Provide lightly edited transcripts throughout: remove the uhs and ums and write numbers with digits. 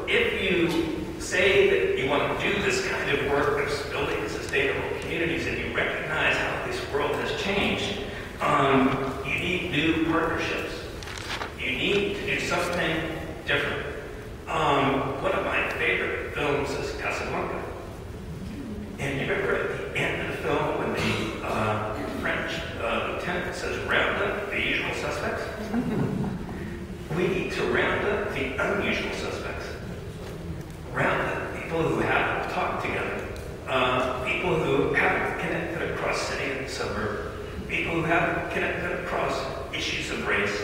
if you say that you want to do this kind of work of building sustainable communities and you recognize how this world has changed, you need new partnerships. You need to do something different. One of my favorite films is Casablanca. And you remember at the end of the film when the French lieutenant says, round up the usual suspects? We need to round up the unusual suspects. Round up people who haven't talked together. People who haven't connected across city and suburb. People who haven't connected across issues of race.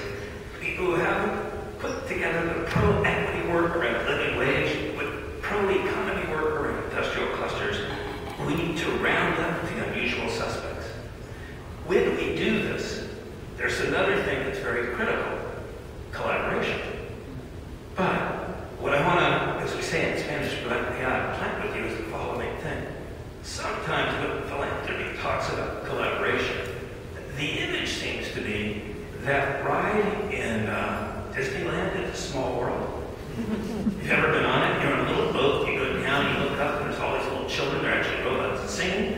People who haven't put together the pro-equity work around living wage with pro-economy work around industrial clusters. We need to round up the unusual suspects. When we do this, there's another thing that's very critical: collaboration. But what I want to, as we say in Spanish, plant with you is the following thing. Sometimes when philanthropy talks about collaboration, the image seems to be that ride in Disneyland is a small world. If you've ever been on it, you're on a little boat, you go down, you look up, and there's all these little children, they're actually robots singing.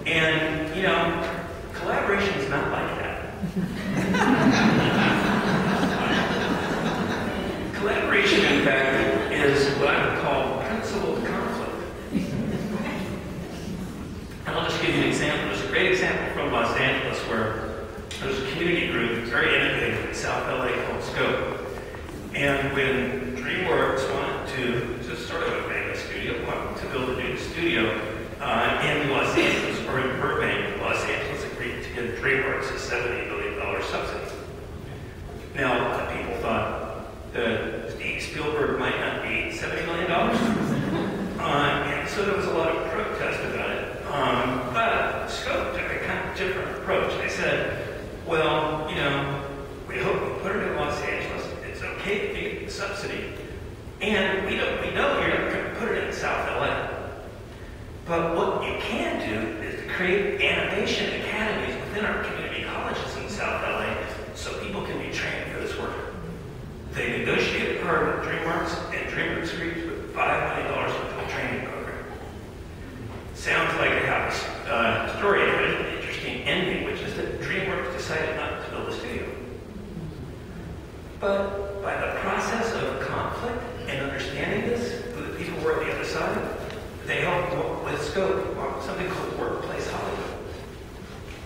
And, you know, collaboration is not like that. Collaboration, in fact, is what I would call principled conflict. And I'll just give you an example. There's a great example from Los Angeles where there's a community group that's very innovative in South LA called Scope. And when DreamWorks wanted to, just sort of a Vegas studio, wanted to build a new studio in Los Angeles or in Burbank, Los Angeles agreed to give DreamWorks a $70 million subsidy. Now, a lot of people thought that Steve Spielberg might not need $70 million. And so there was a lot of protest about it. But Scope took a kind of different approach. They said, well, you know, we hope you put it in Los Angeles. It's okay to get the subsidy. And we know you're not going to put it in South LA. But what you can do is to create animation academies within our community colleges in South LA so people can be trained for this work. They negotiated hard with DreamWorks, and DreamWorks agreed to put $5 million into a training program. Sounds like a house story, but it's an interesting ending, which is that DreamWorks decided not to build a studio. But by the process of conflict and understanding this, who the people were on the other side, they helped with Scope something called Workplace Hollywood.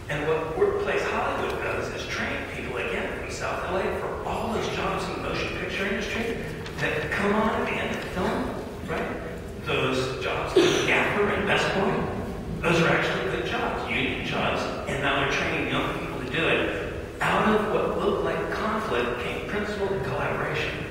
And what Workplace Hollywood does is train people, again, from South LA for all those jobs in the motion picture industry that come on at the end of the film, right? Those jobs like Gaffer and Best Boy, those are actually good jobs, union jobs, and now they're training young people to do it. Out of what looked like conflict came principle and collaboration.